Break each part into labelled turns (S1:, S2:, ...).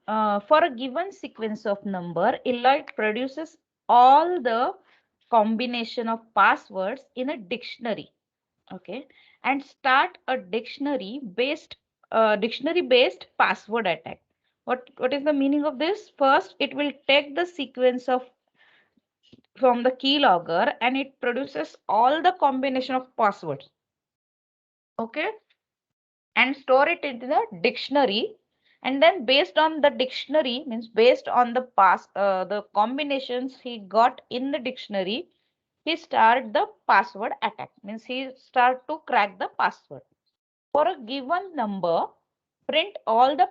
S1: for a given sequence of number, Eloy produces all the combination of passwords in a dictionary. Okay, and start a dictionary based password attack. What is the meaning of this? First, it will take the sequence of from the keylogger and it produces all the combination of passwords. Okay, and store it into the dictionary, and then based on the dictionary, means based on the combinations he got in the dictionary, he start the password attack, means he start to crack the password. For a given number, print all the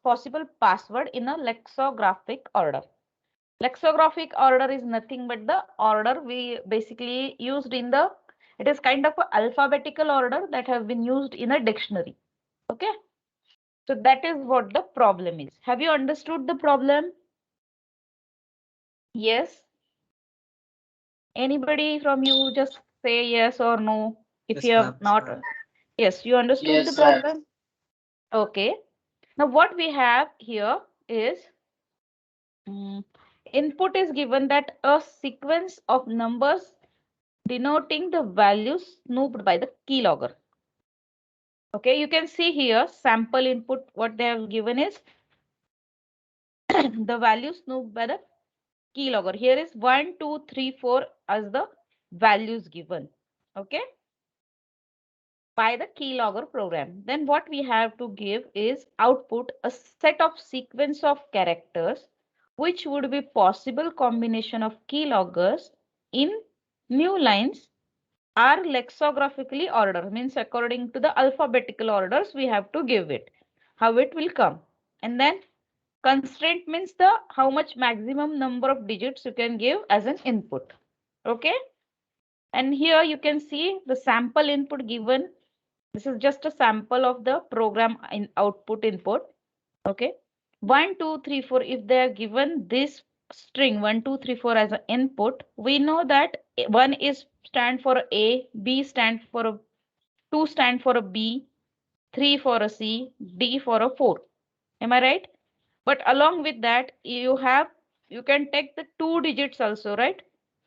S1: possible password in a lexicographic order. Lexicographic order is nothing but the order we basically used in the, it is kind of a alphabetical order that have been used in a dictionary. Okay, so that is what the problem is. Have you understood the problem? Yes. Anybody from you just say yes or no if
S2: Yes,
S1: you
S2: ma'am.
S1: have not. Yes, you understood the
S3: Yes, sir.
S1: problem. Okay. Now what we have here is mm, input is given that a sequence of numbers denoting the values snooped by the keylogger. Okay, you can see here sample input. What they have given is the value snooped by the keylogger. Here is 1, 2, 3, 4 as the values given. Okay, by the keylogger program. Then what we have to give is output a set of sequence of characters which would be possible combination of keyloggers in new lines are lexicographically ordered, means according to the alphabetical orders we have to give it how it will come. And then constraint means the how much maximum number of digits you can give as an input. Okay, and here you can see the sample input given. This is just a sample of the program in output input. Okay, 1 2 3 4, if they are given this string 1 2 3 4 as an input, we know that 1 is stand for a, b stand for a, 2 stand for a b, 3 for a c, d for a 4. Am I right? But along with that you can take the 2 digits also, right?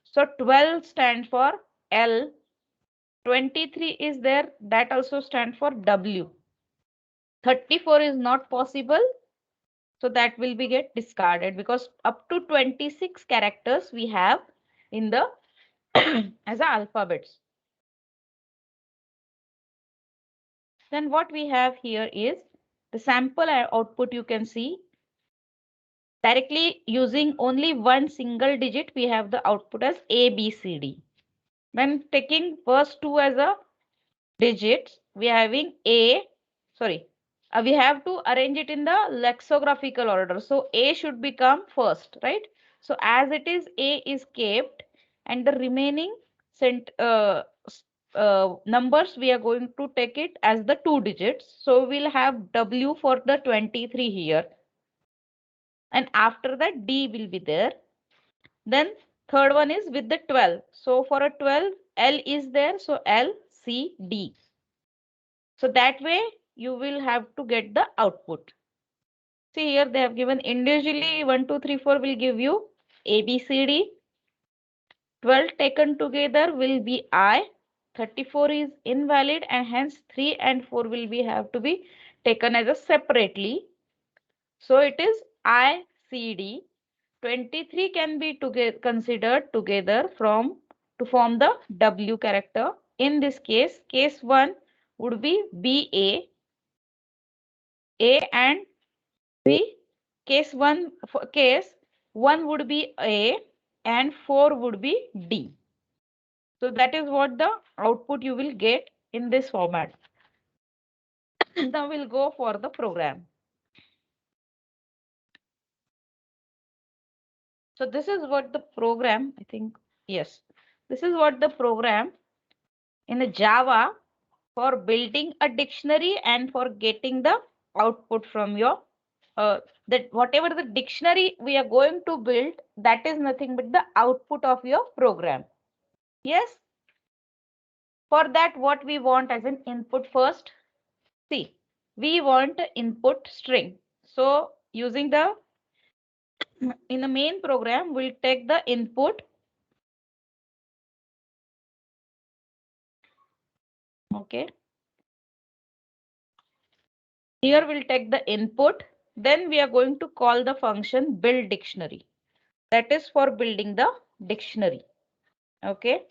S1: So 12 stand for L, 23 is there, that also stand for W. 34 is not possible, so that will be get discarded because up to 26 characters we have in the as a alphabets. Then what we have here is the sample output. You can see directly using only one single digit we have the output as A B C D. Then taking first two as a digits, we are having A, sorry, we have to arrange it in the lexicographical order. So A should become first, right? So as it is, A is kept and the remaining numbers, we are going to take it as the 2 digits. So we'll have W for the 23 here. And after that, D will be there. Then third one is with the 12. So for a 12, L is there. So L, C, D. So that way you will have to get the output. See here they have given individually 1, 2, 3, 4 will give you A, B, C, D. 12 taken together will be I. 34 is invalid and hence 3 and 4 will be have to be taken as a separately. So it is I, C, D. 23 can be considered together from to form the W character. In this case 1 would be B, A and B. Case 1 would be A and 4 would be D. So that is what the output you will get in this format. Now we'll go for the program. So this is what the program, I think, yes. This is what the program in the Java for building a dictionary and for getting the output from your that whatever the dictionary we are going to build, that is nothing but the output of your program. Yes. For that, what we want as an input first? See, we want input string. So using the, in the main program, we'll take the input. Okay. Here we'll take the input. Then we are going to call the function build dictionary. That is for building the dictionary. Okay.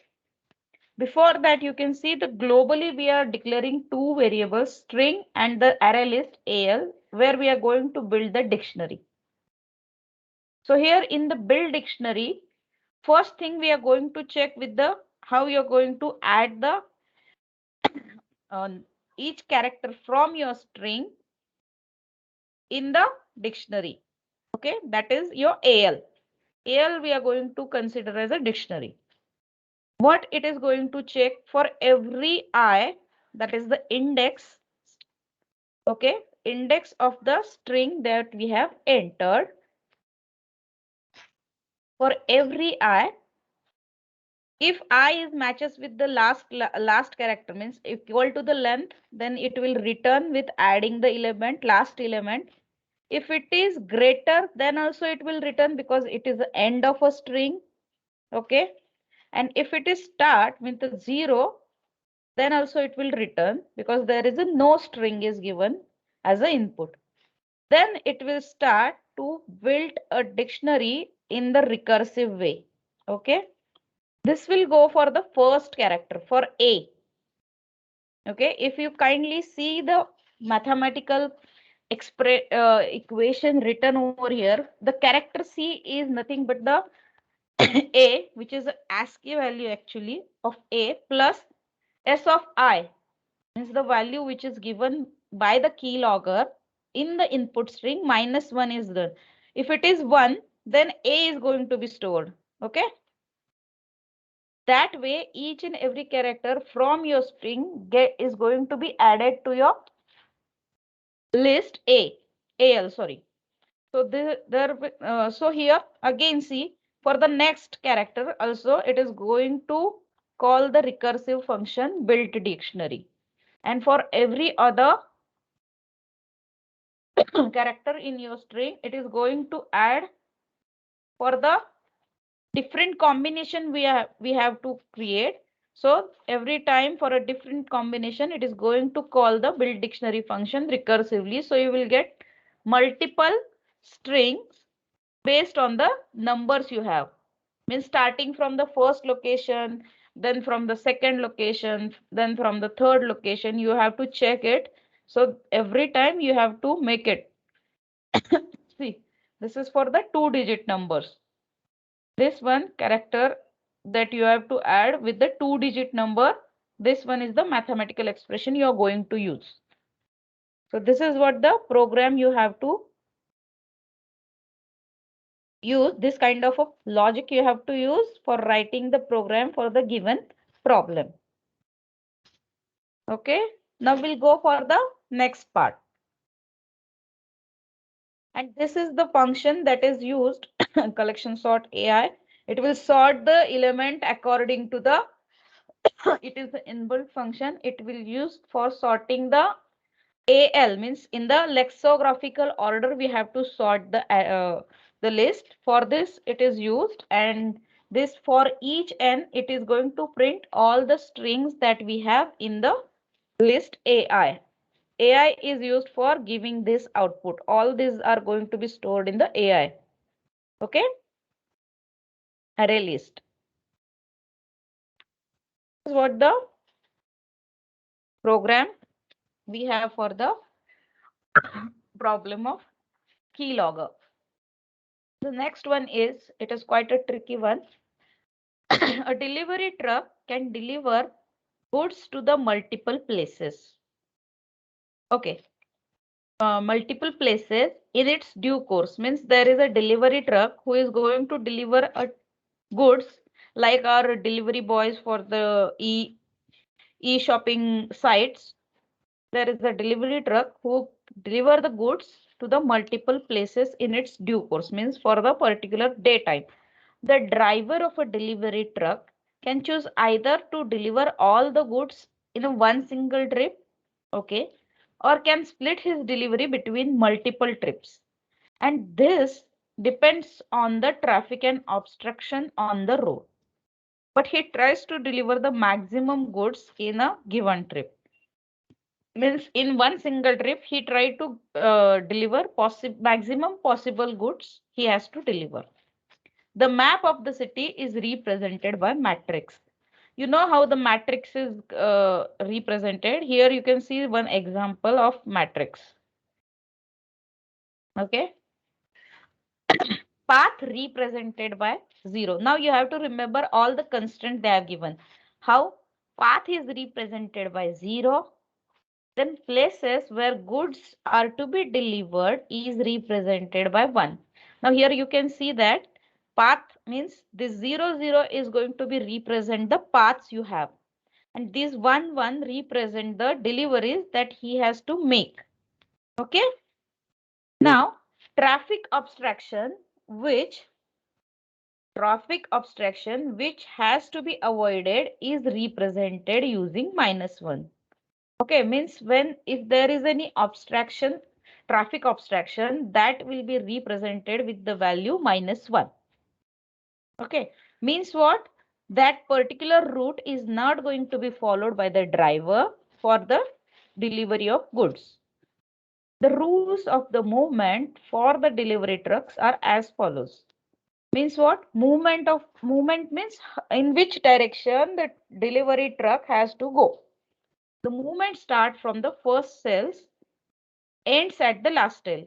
S1: Before that, you can see the globally we are declaring two variables, string and the array list AL, where we are going to build the dictionary. So here in the build dictionary, first thing we are going to check with the how you are going to add the each character from your string in the dictionary. Okay, that is your AL. AL we are going to consider as a dictionary. What it is going to check for every I, that is the index. Okay, index of the string that we have entered. For every I, if I is matches with the last character, means equal to the length, then it will return with adding the element, last element. If it is greater, then also it will return because it is the end of a string. Okay. And if it is start with the 0, then also it will return because there is a no string is given as an input. Then it will start to build a dictionary in the recursive way. Okay. This will go for the first character for A. Okay. If you kindly see the mathematical equation written over here, the character C is nothing but the A, which is the ASCII value actually of A plus S of I, means the value which is given by the keylogger in the input string -1 is there. If it is 1, then A is going to be stored. Okay. That way, each and every character from your string is going to be added to your list AL, sorry. So so here again see for the next character also it is going to call the recursive function build dictionary, and for every other character in your string it is going to add for the different combination we have to create. So every time for a different combination it is going to call the build dictionary function recursively, so you will get multiple strings based on the numbers you have, means starting from the first location, then from the second location, then from the third location, you have to check it. So every time you have to make it. See, this is for the 2-digit numbers. This one character that you have to add with the 2-digit number, this one is the mathematical expression you are going to use. So this is what the program you have to use, this kind of a logic you have to use for writing the program for the given problem. Okay, now we'll go for the next part. And this is the function that is used collection sort AI. It will sort the element according to the it is the inbuilt function. It will use for sorting the AL, means in the lexicographical order we have to sort the list. For this it is used, and this for each n it is going to print all the strings that we have in the list AI. AI is used for giving this output. All these are going to be stored in the AI. Okay. Array list. This is what the program we have for the problem of keylogger. The next one is, it is quite a tricky one. A delivery truck can deliver goods to the multiple places. Okay. Multiple places in its due course, means there is a delivery truck who is going to deliver a goods like our delivery boys for the e-shopping sites. There is a delivery truck who deliver the goods to the multiple places in its due course, means for the particular daytime. The driver of a delivery truck can choose either to deliver all the goods in a one single trip, okay, or can split his delivery between multiple trips. And this depends on the traffic and obstruction on the road. But he tries to deliver the maximum goods in a given trip. Means in one single trip, he tried to deliver maximum possible goods he has to deliver. The map of the city is represented by matrix. You know how the matrix is represented. Here you can see one example of matrix. Okay. Path represented by 0. Now you have to remember all the constraints they have given. How path is represented by 0. Then places where goods are to be delivered is represented by 1. Now here you can see that path means this 0, 0 is going to be represent the paths you have. And this 1, 1 represent the deliveries that he has to make. Okay. Now traffic abstraction which has to be avoided is represented using -1. Okay, means when if there is any abstraction, traffic abstraction, that will be represented with the value -1. Okay, means what? That particular route is not going to be followed by the driver for the delivery of goods. The rules of the movement for the delivery trucks are as follows. Means what? Movement means in which direction the delivery truck has to go. The movement starts from the first cells, ends at the last cell.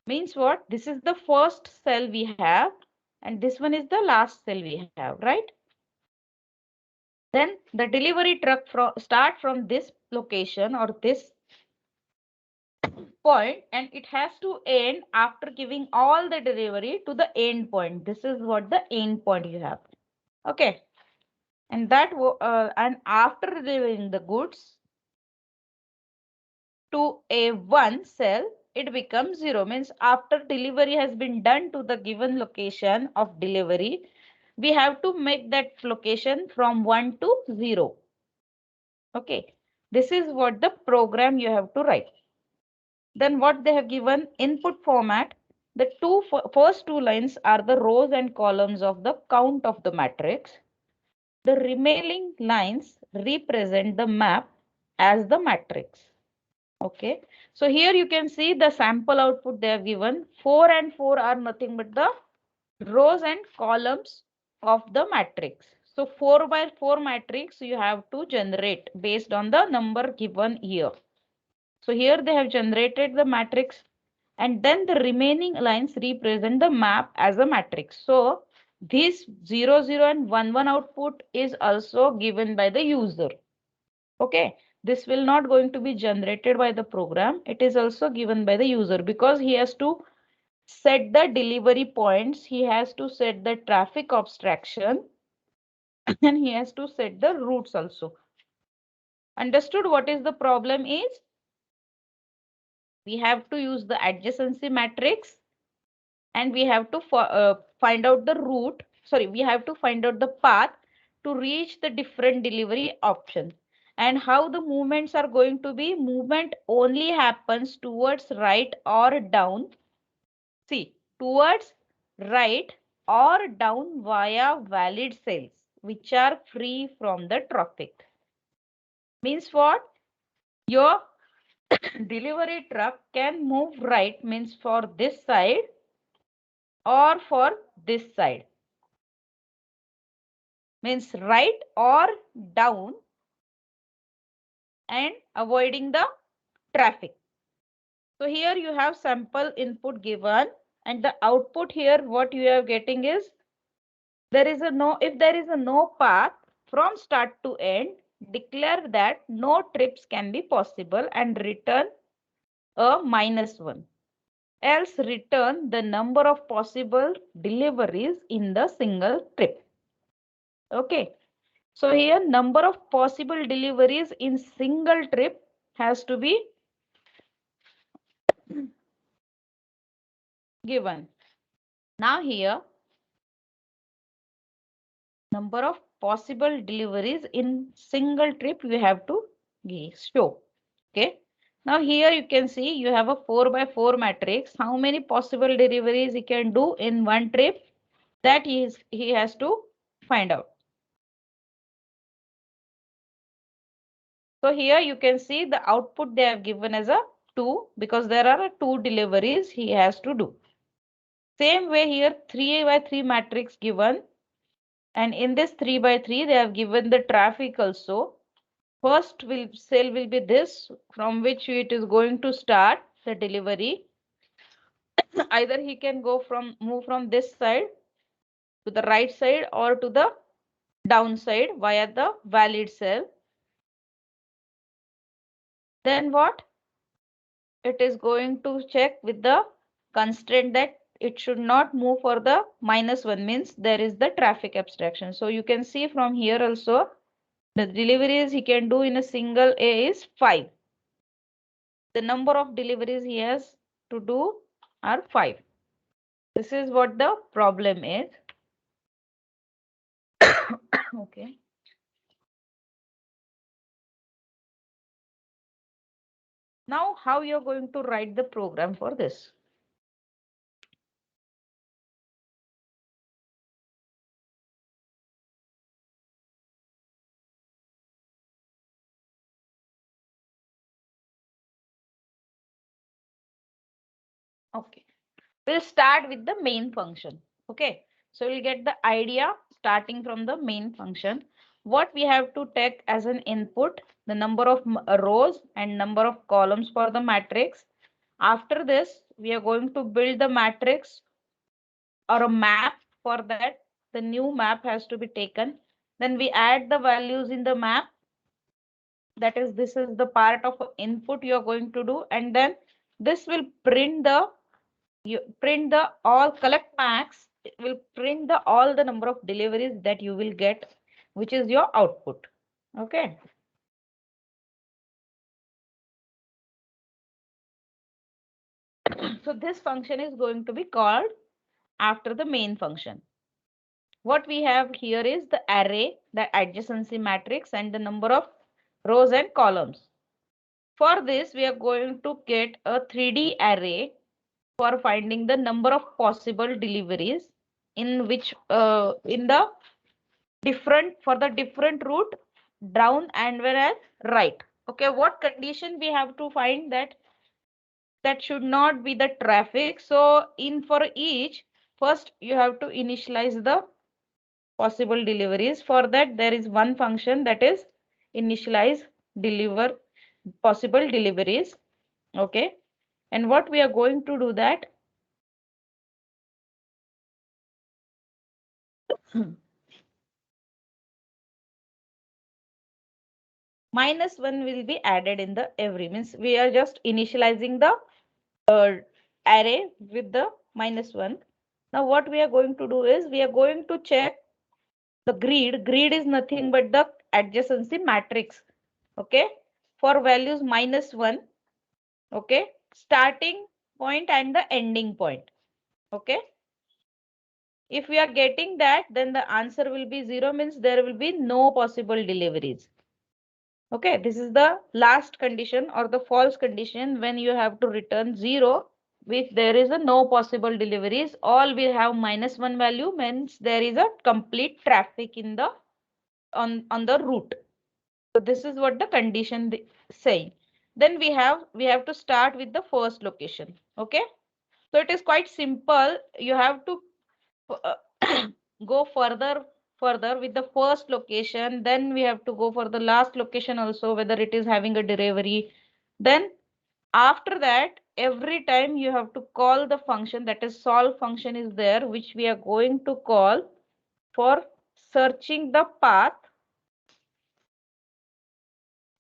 S1: Means what? This is the first cell we have, and this one is the last cell we have, right? Then the delivery truck start from this location or this point, and it has to end after giving all the delivery to the end point. This is what the end point you have. Okay. And and after delivering the goods to a one cell, it becomes 0. Means after delivery has been done to the given location of delivery, we have to make that location from 1 to 0. Okay, this is what the program you have to write. Then what they have given input format. The first two lines are the rows and columns of the count of the matrix. The remaining lines represent the map as the matrix. Okay, so here you can see the sample output they have given. 4 and 4 are nothing but the rows and columns of the matrix. So 4 by 4 matrix you have to generate based on the number given here. So here they have generated the matrix, and then the remaining lines represent the map as a matrix. So this 0, 0 and 1, 1 output is also given by the user. Okay, this will not going to be generated by the program. It is also given by the user because he has to set the delivery points. He has to set the traffic abstraction and he has to set the routes also. Understood what is the problem is? We have to use the adjacency matrix and we have to find out the route. Sorry, we have to find out the path to reach the different delivery options. And how the movements are going to be, movement only happens towards right or down. See, towards right or down via valid cells, which are free from the traffic. Means what? Your delivery truck can move right, means for this side or for this side. Means right or down and avoiding the traffic. So here you have sample input given and the output here what you are getting is if there is a no path from start to end, declare that no trips can be possible and return a -1. Else return the number of possible deliveries in the single trip. Okay. So here number of possible deliveries in single trip has to be given. Now here number of possible deliveries in single trip you have to show. Okay. Now here you can see you have a 4 by 4 matrix. How many possible deliveries he can do in one trip? That he has to find out. So here you can see the output they have given as a 2 because there are 2 deliveries he has to do. Same way here 3 by 3 matrix given, and in this 3 by 3 they have given the traffic also. First cell will be this from which it is going to start the delivery. Either he can move from this side to the right side or to the downside via the valid cell. Then what? It is going to check with the constraint that it should not move for the -1, means there is the traffic abstraction. So you can see from here also the deliveries he can do in a single A is 5. The number of deliveries he has to do are 5. This is what the problem is. Okay. Now how you're going to write the program for this? Okay. We'll start with the main function. Okay. So we'll get the idea starting from the main function. What we have to take as an input, the number of rows and number of columns for the matrix. After this, we are going to build the matrix or a map. For that, the new map has to be taken. Then we add the values in the map. That is, this is the part of input you are going to do. And then this will print the all collect max. It will print the all the number of deliveries that you will get, which is your output. Okay. So this function is going to be called after the main function. What we have here is the array, the adjacency matrix, and the number of rows and columns. For this, we are going to get a 3D array for finding the number of possible deliveries in which in the different route down and whereas right. Okay, what condition we have to find that should not be the traffic. So in for each, first you have to initialize the possible deliveries. For that, there is one function, that is initialize deliver possible deliveries. Okay, and what we are going to do that -1 will be added in the every, means we are just initializing the array with the -1. Now what we are going to do is we are going to check the grid. Grid is nothing but the adjacency matrix. Okay, for values -1. Okay, starting point and the ending point. Okay, if we are getting that, then the answer will be 0, means there will be no possible deliveries. Okay, this is the last condition or the false condition when you have to return 0. If there is a no possible deliveries, all will have -1 value, means there is a complete traffic in the on the route. So this is what the condition saying. Then we have to start with the first location. Okay, so it is quite simple. You have to uh, go further with the first location. Then we have to go for the last location also, whether it is having a delivery. Then after that, every time you have to call the function, that is solve function is there, which we are going to call for searching the path.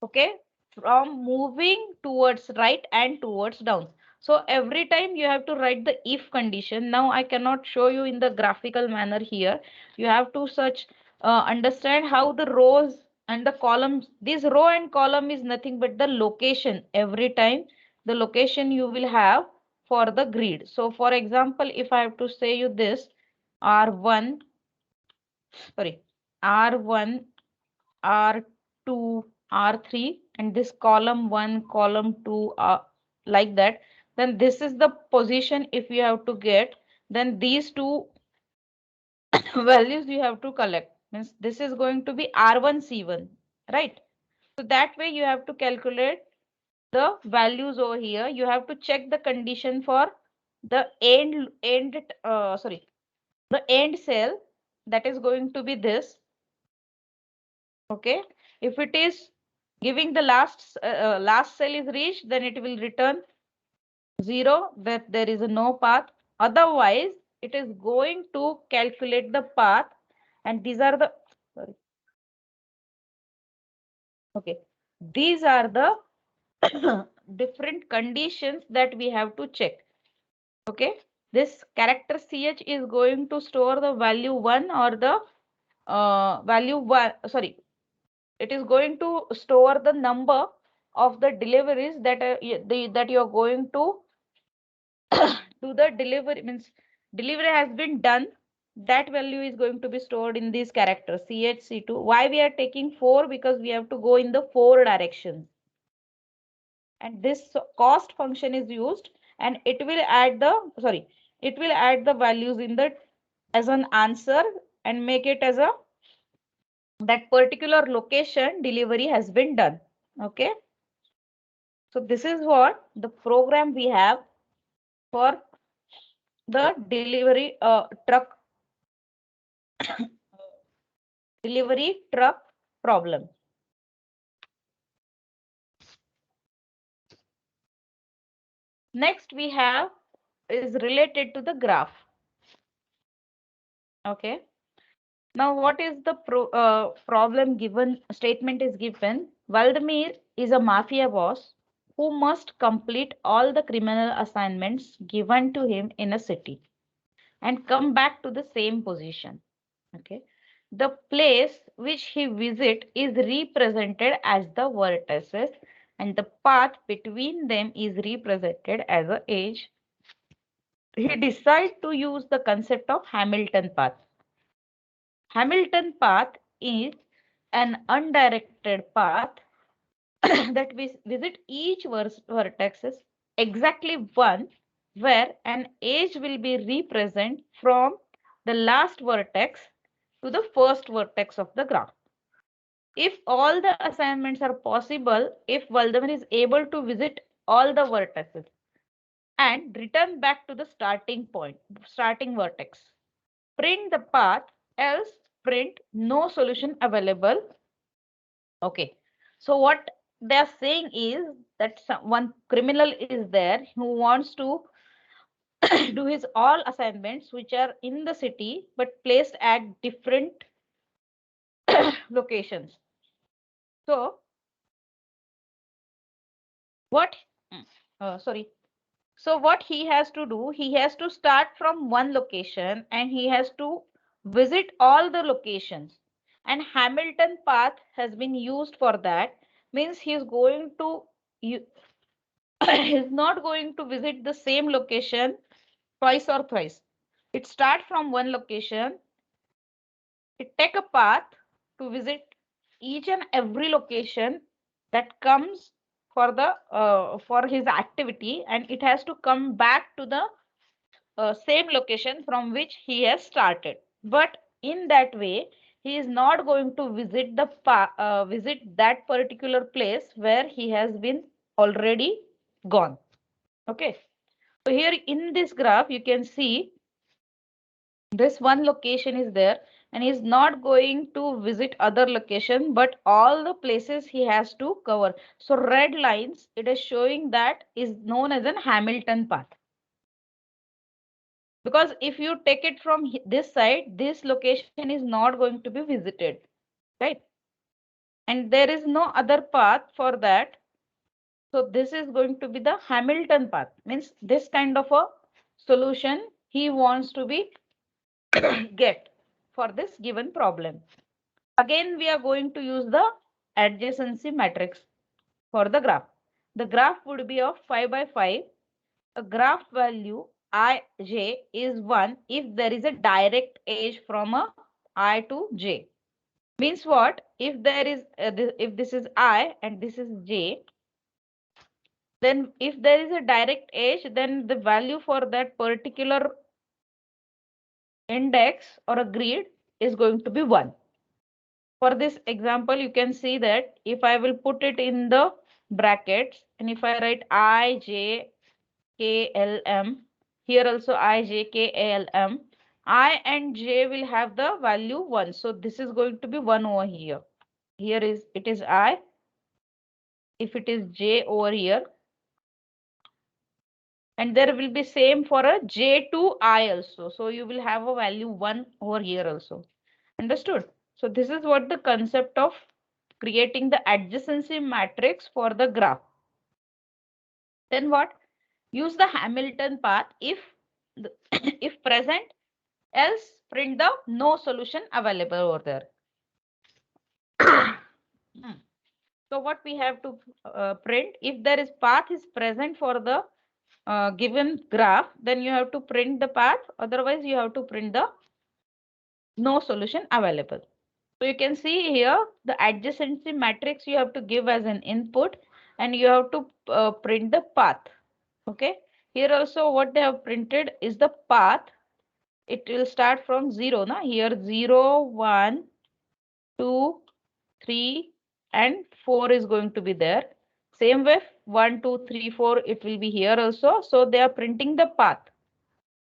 S1: Okay, from moving towards right and towards down. So every time you have to write the if condition. Now I cannot show you in the graphical manner here. You have to understand how the rows and the columns, this row and column is nothing but the location. Every time the location you will have for the grid. So for example, if I have to say you this R1, sorry, R1, R2, R3 and this column 1, column 2 like that, then this is the position if you have to get, then these two values you have to collect. Means this is going to be R1 C1, right? So that way you have to calculate the values over here. You have to check the condition for the the end cell, that is going to be this. Okay, if it is giving the last cell is reached, then it will return 0, that there is a no path. Otherwise, it is going to calculate the path, and these are the sorry. Okay, these are the different conditions that we have to check. Okay, this character ch is going to store the value 1 or the value 1. Sorry, it is going to store the number of the deliveries that that you are going to do the delivery, means delivery has been done. That value is going to be stored in these characters ch c2. Why we are taking 4? Because we have to go in the 4 directions, and this cost function is used, and it will add the it will add the values in the as an answer and make it as a that particular location delivery has been done. Okay, so this is what the program we have for the delivery truck problem. Next we have is related to the graph. Okay, now what is the problem given? Statement is given: Valdemir is a mafia boss who must complete all the criminal assignments given to him in a city and come back to the same position. Okay, the place which he visit is represented as the vertices, and the path between them is represented as a edge. He decides to use the concept of Hamilton path. Hamilton path is an undirected path that we visit each vertex exactly one, where an edge will be represented from the last vertex to the first vertex of the graph. If all the assignments are possible, if Valdemar is able to visit all the vertices and return back to the starting point, starting vertex, print the path, else print no solution available. Okay, so what they are saying is that one criminal is there who wants to do his all assignments which are in the city but placed at different locations. So what sorry, so what he has to do, he has to start from one location and he has to visit all the locations, and Hamilton path has been used for that. Means he is going to is not going to visit the same location twice or thrice. It start from one location, it take a path to visit each and every location that comes for the for his activity, and it has to come back to the same location from which he has started. But in that way, he is not going to visit visit that particular place where he has been already gone. Okay, so here in this graph you can see this one location is there, and he's not going to visit other location, but all the places he has to cover. So red lines, it is showing that is known as an Hamilton path. Because if you take it from this side, this location is not going to be visited, right? And there is no other path for that. So this is going to be the Hamilton path. Means this kind of a solution he wants to be get for this given problem. Again, we are going to use the adjacency matrix for the graph. The graph would be of 5 by 5. A graph value ij is 1 if there is a direct edge from a I to j. Means what? If there is if this is I and this is J, then if there is a direct edge, then the value for that particular index or a grid is going to be 1. For this example, you can see that if I will put it in the brackets and if I write I, J, K, L, M, here also I, J, K, L, M, I and J will have the value 1. So this is going to be 1 over here. Here is it is I. If it is J over here, and there will be same for a J to I also. So you will have a value 1 over here also. Understood? So this is what the concept of creating the adjacency matrix for the graph. Then what? Use the Hamilton path if if present, else print the no solution available over there. So what we have to print, if there is path is present for the given graph, then you have to print the path. Otherwise, you have to print the no solution available. So you can see here the adjacency matrix you have to give as an input and you have to print the path. Okay. Here also what they have printed is the path. It will start from 0. Na? Here 0, 1, 2, 3 and 4 is going to be there. Same way 1, 2, 3, 4 it will be here also. So they are printing the path.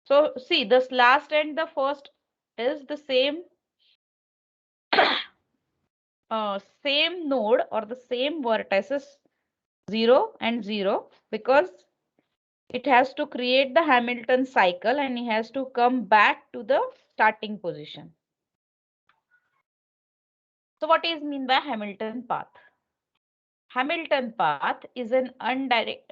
S1: So see this last and the first is the same same node or the same vertices 0 and 0 because it has to create the Hamilton cycle and it has to come back to the starting position. So what is mean by Hamilton path? Hamilton path is an undirected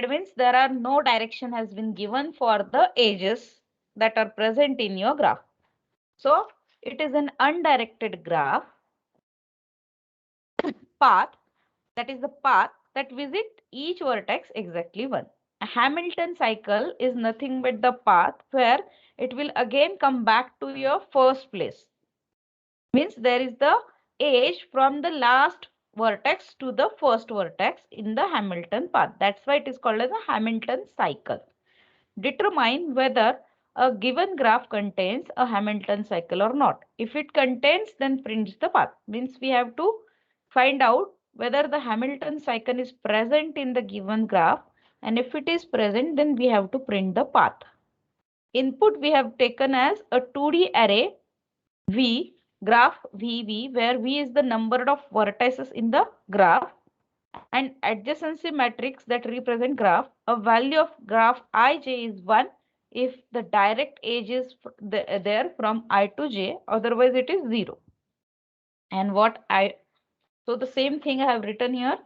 S1: means there are no direction has been given for the edges that are present in your graph. So it is an undirected graph path, that is the path that visit each vertex exactly one. A Hamilton cycle is nothing but the path where it will again come back to your first place. Means there is the edge from the last vertex to the first vertex in the Hamilton path. That's why it is called as a Hamilton cycle. Determine whether a given graph contains a Hamilton cycle or not. If it contains, then print the path. Means we have to find out whether the Hamilton cycle is present in the given graph. And if it is present, then we have to print the path. Input we have taken as a 2D array V, graph VV, where V is the number of vertices in the graph, and adjacency matrix that represent graph. A value of graph Ij is 1 if the direct edge is there from I to J, otherwise it is 0. And so the same thing I have written here.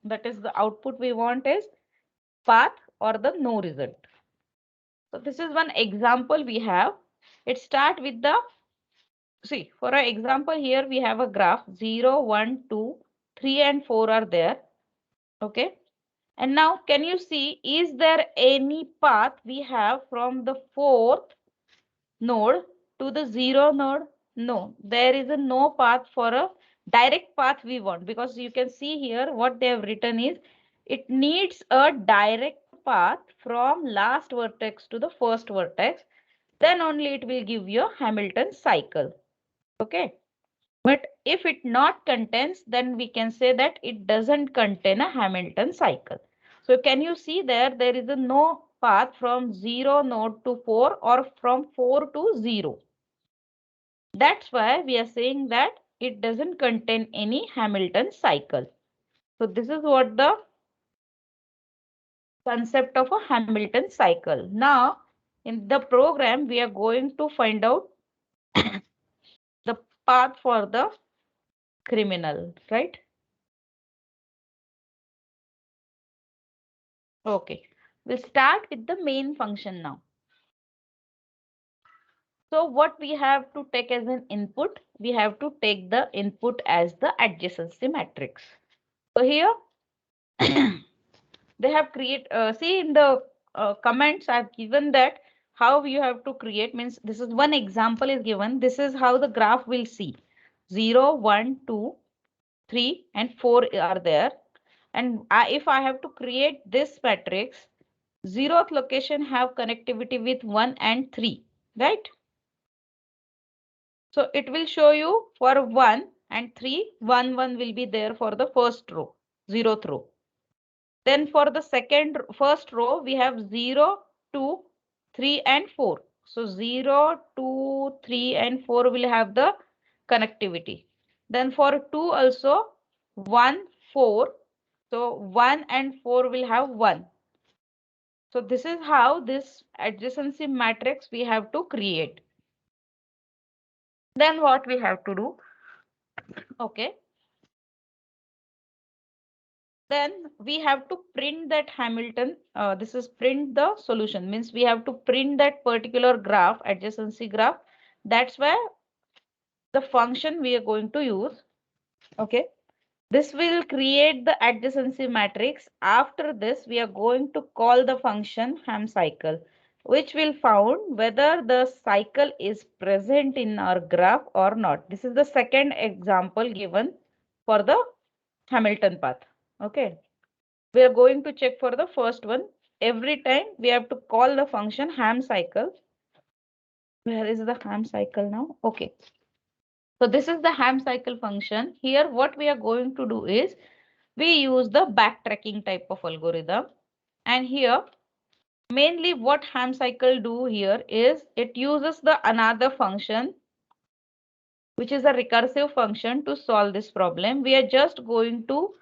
S1: That is the output we want is path or the no result. So this is one example we have. It start with the, see, for an example here we have a graph 0, 1, 2, 3 and 4 are there. Okay. And now can you see, is there any path we have from the 4th node to the 0 node? No, there is a no path for a direct path we want, because you can see here what they have written is it needs a direct path from last vertex to the first vertex. Then only it will give you a Hamilton cycle. Okay. But if it not contains, then we can say that it doesn't contain a Hamilton cycle. So can you see there is a no path from 0 node to 4 or from 4 to 0. That's why we are saying that it doesn't contain any Hamilton cycle. So this is what the concept of a Hamilton cycle. Now in the program, we are going to find out the path for the criminal, right? Okay, we'll start with the main function now. So what we have to take as an input, we have to take the input as the adjacency matrix. So here they have see in the comments I've given that how you have to create, means this is one example is given. This is how the graph will see. 0, 1, 2, 3 and 4 are there. And if I have to create this matrix, 0th location have connectivity with 1 and 3, right? So it will show you for 1 and 3, 1, 1 will be there for the first row, 0th row. Then for the first row, we have 0, 2, 3 and 4. So 0, 2, 3 and 4 will have the connectivity. Then for 2 also 1, 4. So 1 and 4 will have 1. So this is how this adjacency matrix we have to create. Then what we have to do? Okay. Then we have to print that Hamilton. This is print the solution, means we have to print that particular graph, adjacency graph. That's why the function we are going to use. Okay. This will create the adjacency matrix. After this, we are going to call the function ham cycle, which will found whether the cycle is present in our graph or not. This is the second example given for the Hamilton path. Okay. We are going to check for the first one. Every time we have to call the function ham cycle. Where is the ham cycle now? Okay. So this is the ham cycle function. Here, what we are going to do is we use the backtracking type of algorithm. And here, mainly what ham cycle do here is it uses the another function, which is a recursive function to solve this problem. We are just going to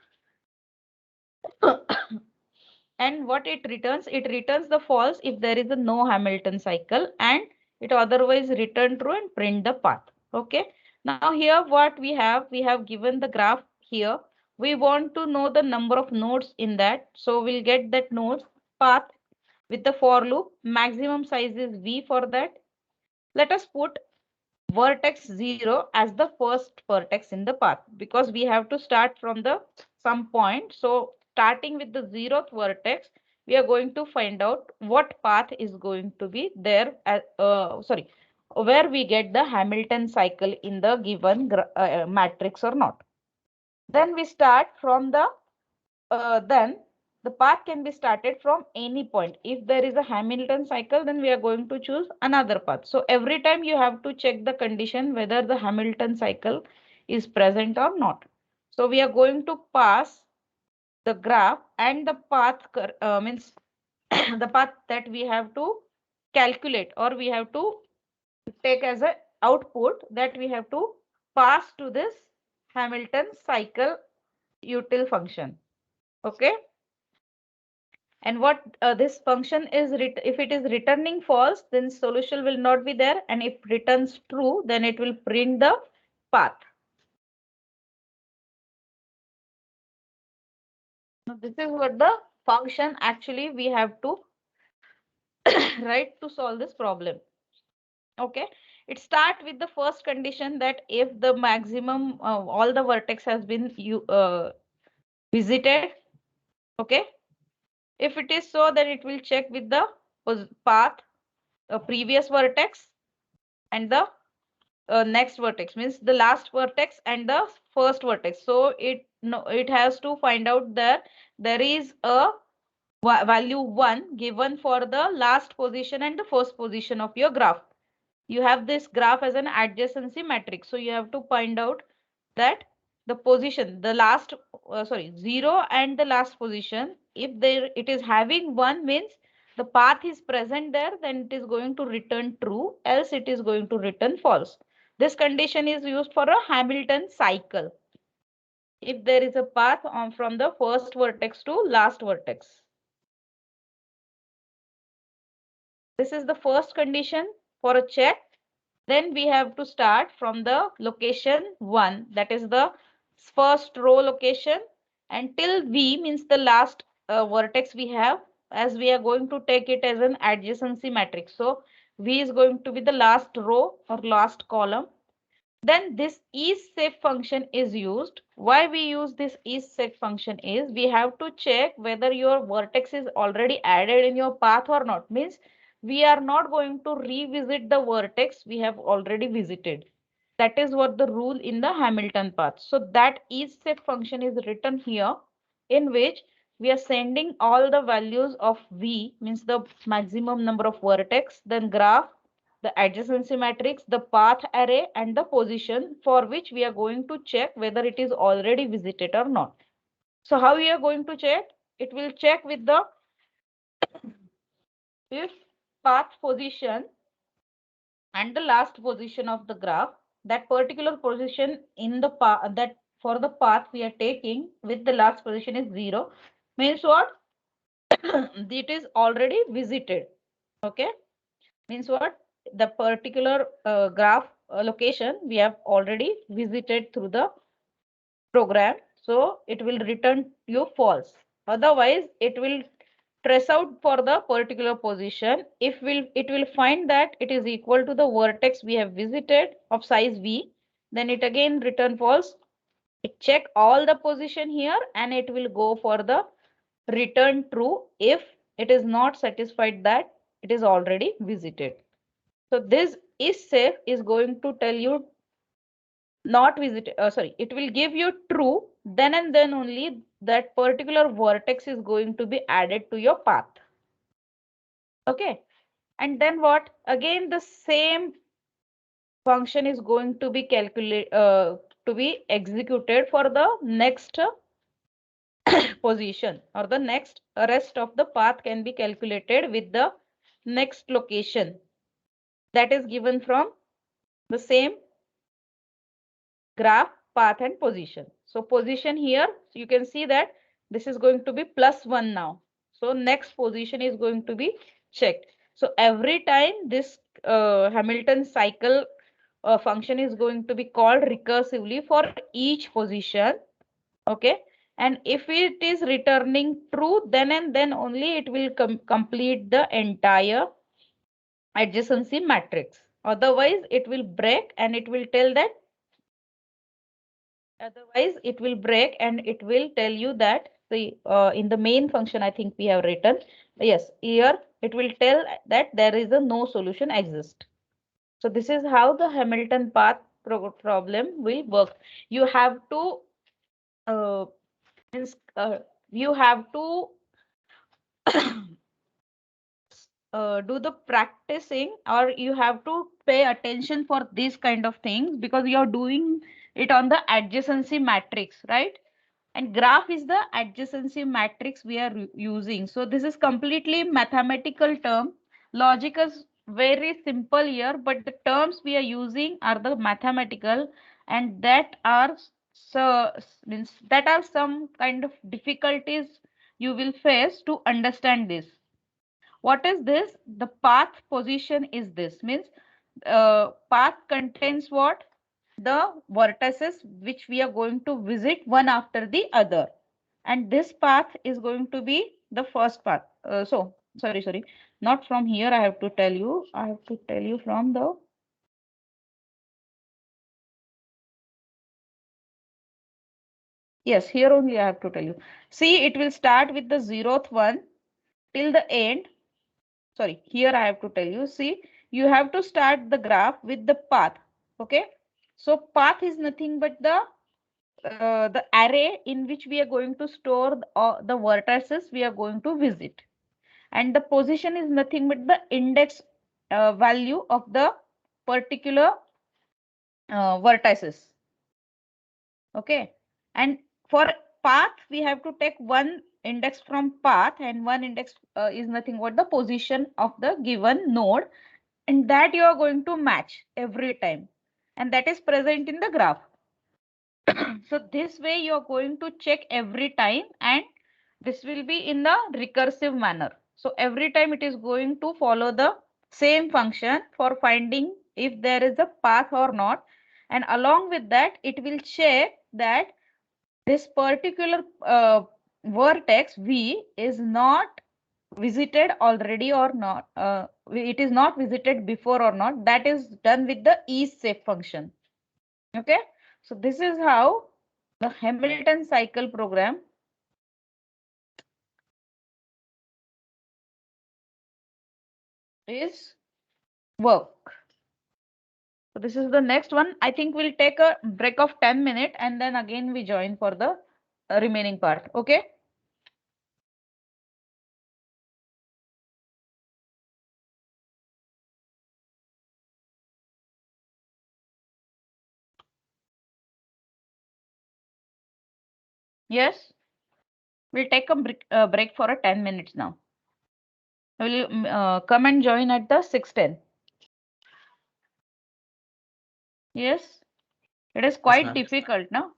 S1: and what it returns the false if there is a no Hamilton cycle, and it otherwise return true and print the path. Okay. Now here what we have given the graph here. We want to know the number of nodes in that. So we'll get that nodes path with the for loop. Maximum size is V for that. Let us put vertex 0 as the first vertex in the path, because we have to start from the some point. So starting with the 0th vertex, we are going to find out what path is going to be there where we get the Hamilton cycle in the given matrix or not. Then we start from the then the path can be started from any point. If there is a Hamilton cycle, then we are going to choose another path. So every time you have to check the condition whether the Hamilton cycle is present or not. So we are going to pass the graph and the path means the path that we have to calculate, or we have to take as a output that we have to pass to this Hamilton cycle util function. Okay. And what this function is, if it is returning false, then solution will not be there. And if returns true, then it will print the path. Now, this is what the function actually we have to write to solve this problem. Okay. It starts with the first condition that if the maximum all the vertex has been visited. Okay. If it is so, then it will check with the path, previous vertex and the next vertex, means the last vertex and the first vertex. So it has to find out that there is a value 1 given for the last position and the first position of your graph. You have this graph as an adjacency matrix. So you have to find out that the position, the last, 0 and the last position, if there it is having 1, means the path is present there, then it is going to return true, else it is going to return false. This condition is used for a Hamilton cycle. If there is a path on from the first vertex to last vertex. This is the first condition for a check. Then we have to start from the location 1, that is the first row location, until V means the last vertex we have, as we are going to take it as an adjacency matrix. So V is going to be the last row or last column. Then this isSafe function is used. Why we use this isSafe function is we have to check whether your vertex is already added in your path or not. Means we are not going to revisit the vertex we have already visited. That is what the rule in the Hamilton path. So that is-safe function is written here, in which we are sending all the values of V, means the maximum number of vertex, then graph, the adjacency matrix, the path array, and the position, for which we are going to check whether it is already visited or not. So how we are going to check? It will check with the if path position and the last position of the graph, that particular position in the path, that for the path we are taking with the last position is 0, means what? It is already visited. Okay, means what? The particular graph location we have already visited through the program, so it will return you false. Otherwise it will trace out for the particular position. If it will find that it is equal to the vertex we have visited of size V, then it again return false. It check all the position here and it will go for the return true if it is not satisfied that it is already visited. So this is safe is going to tell you not visit, sorry, it will give you true, then and then only that particular vertex is going to be added to your path. Okay, and then what? Again, the same function is going to be calculated, to be executed for the next position, or the next rest of the path can be calculated with the next location that is given from the same graph, path, and position. So position here, so you can see that this is going to be +1 now. So next position is going to be checked. So every time this Hamilton cycle function is going to be called recursively for each position. Okay. And if it is returning true, then and then only it will complete the entire adjacency matrix. Otherwise, it will break and it will tell that Otherwise, it will break and it will tell you that the in the main function, I think we have written, yes, here it will tell that there is a no solution exist. So this is how the Hamilton path problem will work. You have to uh, means, you have to do the practicing, or you have to pay attention for these kind of things, because you're doing it on the adjacency matrix, right? And graph is the adjacency matrix we are using. So this is completely mathematical term. Logic is very simple here, but the terms we are using are the mathematical, and that are so means that are some kind of difficulties you will face to understand this. What is this? The path position is this, means path contains what? The vertices which we are going to visit one after the other. And this path is going to be the first path. Sorry, not from here. I have to tell you. I have to tell you from the. Yes, here only I have to tell you. See, it will start with the 0th one till the end. Sorry, here I have to tell you. See, you have to start the graph with the path. Okay. So path is nothing but the array in which we are going to store the vertices we are going to visit, and the position is nothing but the index value of the particular vertices. Okay, and for path we have to take one index from path, and one index is nothing but the position of the given node, and that you are going to match every time, and that is present in the graph. So this way you are going to check every time, and this will be in the recursive manner. So every time it is going to follow the same function for finding if there is a path or not. And along with that, it will check that this particular vertex V is not visited already or not. It is not visited before or not. That is done with the is-safe function. Okay. So this is how the Hamilton cycle program is work. So this is the next one. I think we'll take a break of 10 minutes and then again we join for the remaining part. Okay. Yes. We'll take a break for a 10 minutes now. Will you come and join at the 6:10? Yes. It is
S2: Yes,
S1: quite
S2: ma'am.
S1: difficult, no?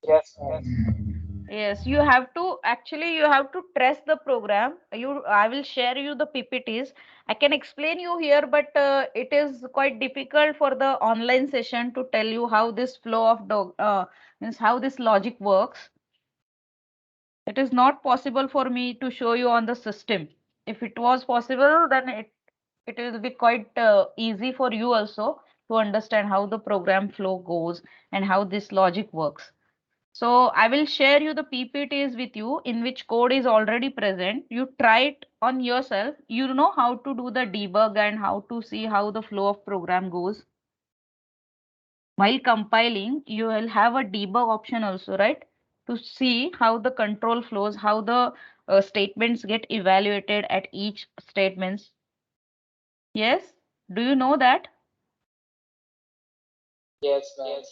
S3: Yes, ma'am.
S1: Yes, you have to actually you have to trust the program. I will share you the PPTs. I can explain you here, but it is quite difficult for the online session to tell you how this flow of the means how this logic works. It is not possible for me to show you on the system. If it was possible, then it will be quite easy for you also to understand how the program flow goes and how this logic works. So I will share you the PPTs with you in which code is already present. You try it on yourself. You know how to do the debug and how to see how the flow of program goes. While compiling, you will have a debug option also, right? To see how the control flows, how the statements get evaluated at each statements. Yes? Do you know that?
S3: Yes, ma'am.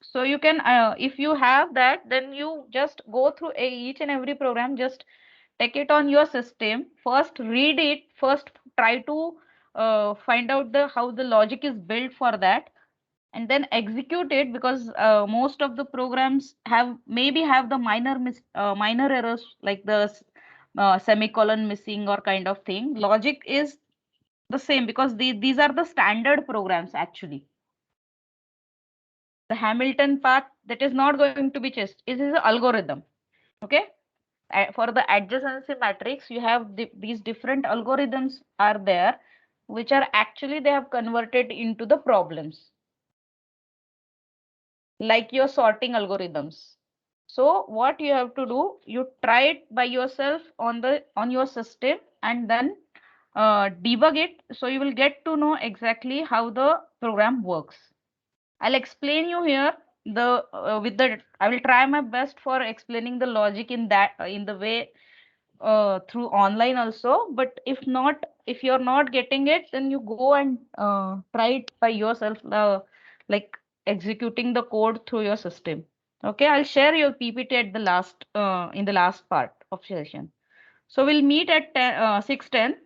S1: So you can, if you have that, then you just go through each and every program, just take it on your system. First, read it. First, try to find out the how the logic is built for that, and then execute it because most of the programs have maybe have the minor errors like the semicolon missing or kind of thing. Logic is the same because these are the standard programs actually. The Hamilton path that is not going to be changed. It is an algorithm. Okay. For the adjacency matrix, you have these different algorithms are there, which are actually they have converted into the problems, like your sorting algorithms. So what you have to do, you try it by yourself on your system and then debug it. So you will get to know exactly how the program works. I'll explain you here the with the I will try my best for explaining the logic in that in the way through online also. But if not, if you're not getting it, then you go and try it by yourself, like executing the code through your system. Okay, I'll share your PPT at the last in the last part of session. So we'll meet at 6:10.